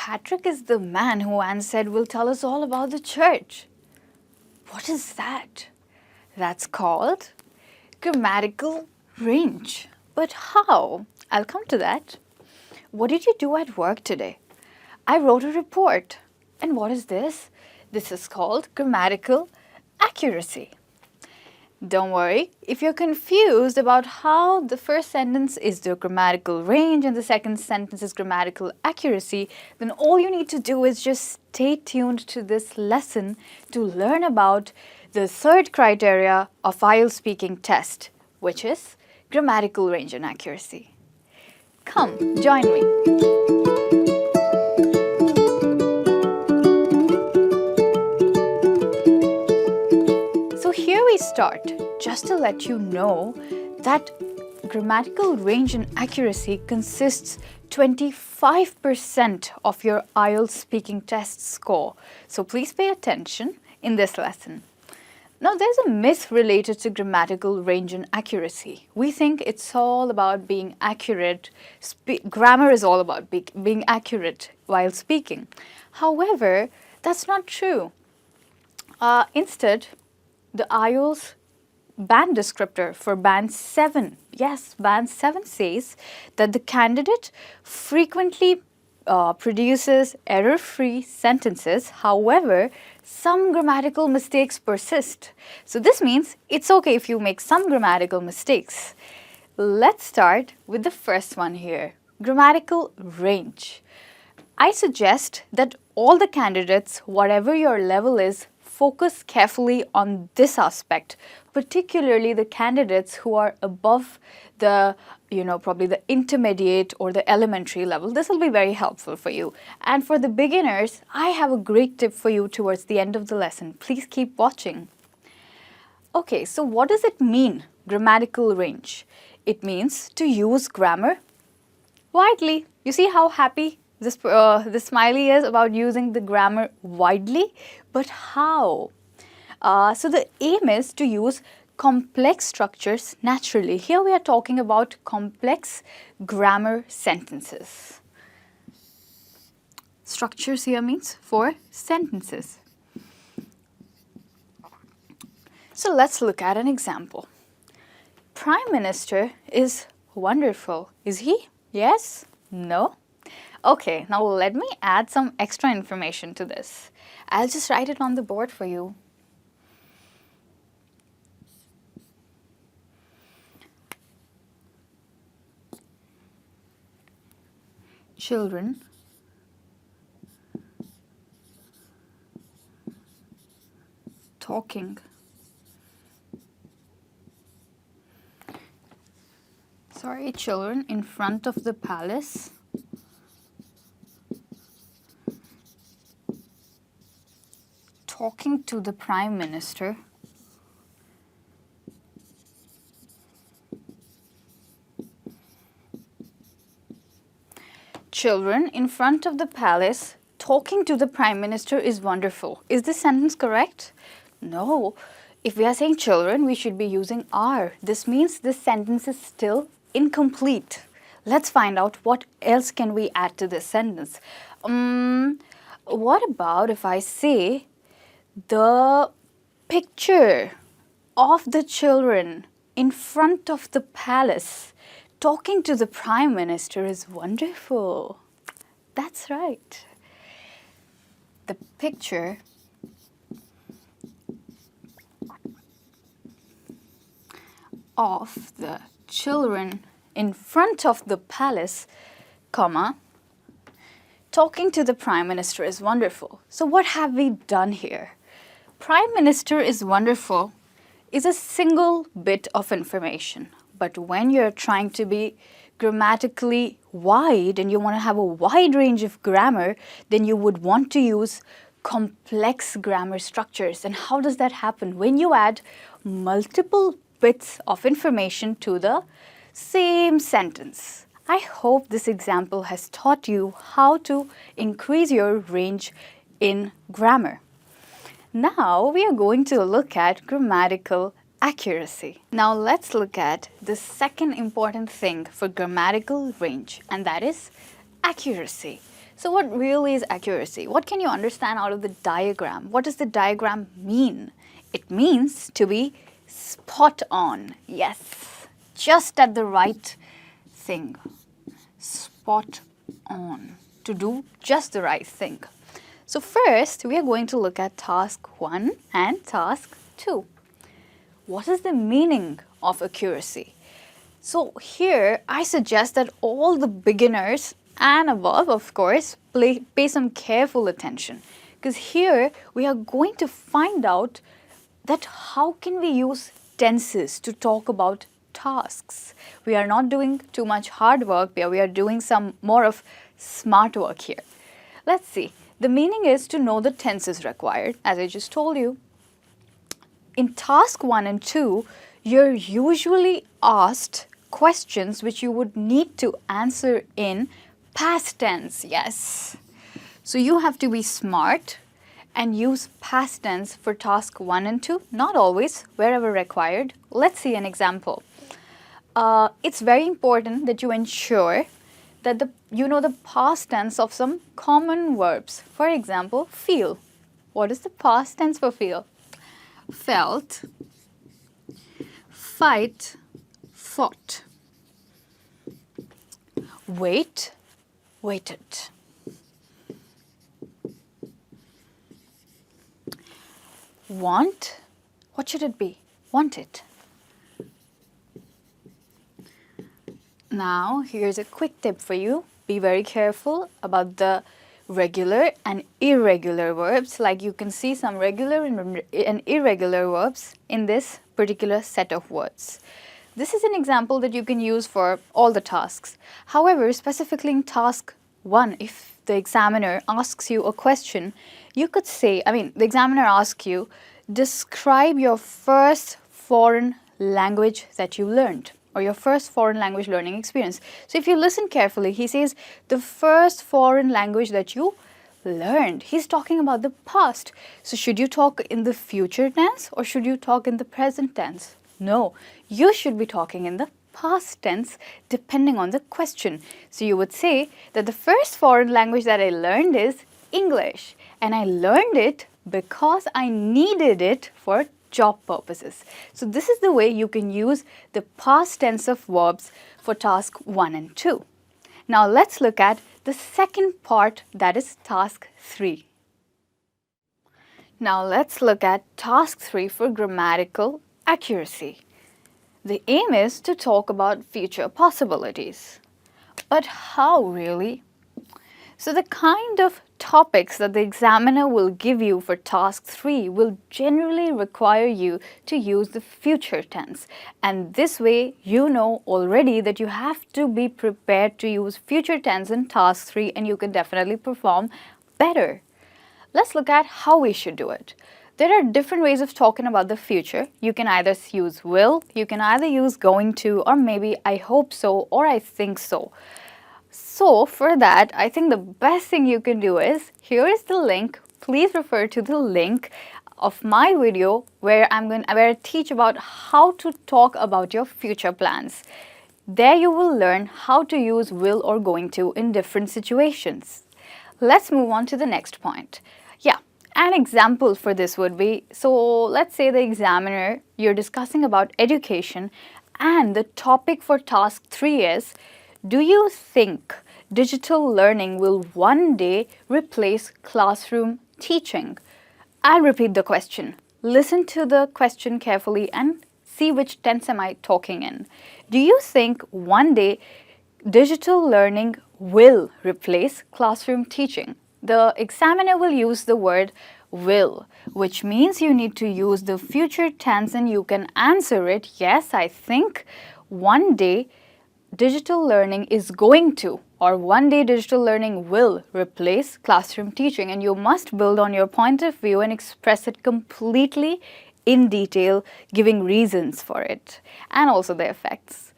Patrick is the man who Anne said will tell us all about the church. What is that? That's called grammatical range. But how? I'll come to that. What did you do at work today? I wrote a report. And what is this? This is called grammatical accuracy. Don't worry, if you're confused about how the first sentence is the grammatical range and the second sentence is grammatical accuracy, then all you need to do is just stay tuned to this lesson to learn about the third criteria of IELTS Speaking Test, which is grammatical range and accuracy. Come, join me. So here we start, just to let you know that grammatical range and accuracy consists 25% of your IELTS speaking test score. So please pay attention in this lesson. Now there's a myth related to grammatical range and accuracy. We think it's all about being accurate. Grammar is all about being accurate while speaking. However, that's not true. Instead, the IELTS band descriptor for band 7, yes, band 7 says that the candidate frequently produces error-free sentences. However, some grammatical mistakes persist. So this means it's okay if you make some grammatical mistakes. Let's start with the first one here, grammatical range. I suggest that all the candidates, whatever your level is, focus carefully on this aspect, particularly the candidates who are above the, probably the intermediate or the elementary level. This will be very helpful for you. And for the beginners, I have a great tip for you towards the end of the lesson. Please keep watching. Okay, so what does it mean, grammatical range? It means to use grammar widely. You see how happy this smiley is about using the grammar widely, but how? So the aim is to use complex structures naturally. Here we are talking about complex grammar sentences. Structures here means for sentences. So let's look at an example. Prime Minister is wonderful. Is he? Yes? No? Okay, now let me add some extra information to this. I'll just write it on the board for you. Children talking. Children in front of the palace talking to the Prime Minister. Children in front of the palace talking to the Prime Minister is wonderful. Is this sentence correct? No. If we are saying children, we should be using are. This means this sentence is still incomplete. Let's find out what else can we add to this sentence. What about if I say the picture of the children in front of the palace talking to the Prime Minister is wonderful. That's right. The picture of the children in front of the palace, comma, talking to the Prime Minister is wonderful. So what have we done here? Prime Minister is wonderful is a single bit of information. But when you're trying to be grammatically wide and you want to have a wide range of grammar, then you would want to use complex grammar structures. And how does that happen? When you add multiple bits of information to the same sentence. I hope this example has taught you how to increase your range in grammar. Now we are going to look at grammatical accuracy. Now let's look at the second important thing for grammatical range, and that is accuracy. So what really is accuracy? What can you understand out of the diagram? What does the diagram mean? It means to be spot on. Yes, just at the right thing. Spot on. To do just the right thing. So first, we are going to look at task 1 and task 2. What is the meaning of accuracy? So here, I suggest that all the beginners and above, of course, pay some careful attention. Because here, we are going to find out that how can we use tenses to talk about tasks. We are not doing too much hard work here, we are doing some more of smart work here. Let's see. The meaning is to know the tenses required, as I just told you. In task 1 and 2, you're usually asked questions which you would need to answer in past tense, yes. So you have to be smart and use past tense for task 1 and 2, not always, wherever required. Let's see an example. It's very important that you ensure that you know the past tense of some common verbs. For example, feel. What is the past tense for feel? Felt, fight, fought. Wait, waited. Want, what should it be? Wanted. Now, here's a quick tip for you. Be very careful about the regular and irregular verbs. Like you can see some regular and irregular verbs in this particular set of words. This is an example that you can use for all the tasks. However, specifically in task 1, if the examiner asks you a question, you could say, the examiner asks you, describe your first foreign language that you learned, or your first foreign language learning experience. So if you listen carefully, he says the first foreign language that you learned. He's talking about the past. So should you talk in the future tense or should you talk in the present tense? No, you should be talking in the past tense depending on the question. So you would say that the first foreign language that I learned is English, and I learned it because I needed it for job purposes. So this is the way you can use the past tense of verbs for task 1 and 2. Now let's look at the second part, that is task 3. Now let's look at task 3 for grammatical accuracy. The aim is to talk about future possibilities. But how really? So the kind of topics that the examiner will give you for task 3 will generally require you to use the future tense. And this way, you know already that you have to be prepared to use future tense in task 3 and you can definitely perform better. Let's look at how we should do it. There are different ways of talking about the future. You can either use will, you can either use going to, or maybe I hope so, or I think so. So for that, I think the best thing you can do is, here is the link. Please refer to the link of my video where I teach about how to talk about your future plans. There you will learn how to use will or going to in different situations. Let's move on to the next point. Yeah, an example for this would be, so let's say the examiner, you're discussing about education and the topic for task 3 is, do you think digital learning will one day replace classroom teaching? I'll repeat the question. Listen to the question carefully and see which tense am I talking in. Do you think one day digital learning will replace classroom teaching? The examiner will use the word will, which means you need to use the future tense and you can answer it, yes, I think one day digital learning is going to, or one day digital learning will replace classroom teaching, and you must build on your point of view and express it completely in detail, giving reasons for it and also the effects.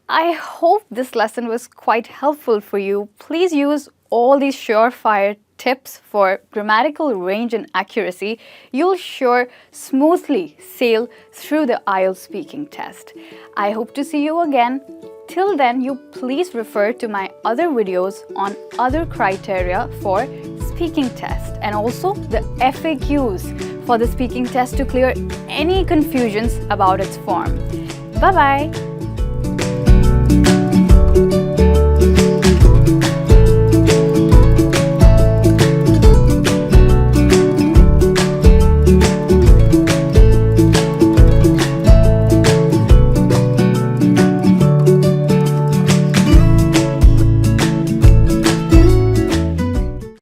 I hope this lesson was quite helpful for you. Please use all these surefire tips for grammatical range and accuracy. You'll sure smoothly sail through the IELTS speaking test. I hope to see you again. Till then, you please refer to my other videos on other criteria for speaking test and also the FAQs for the speaking test to clear any confusions about its form. Bye-bye.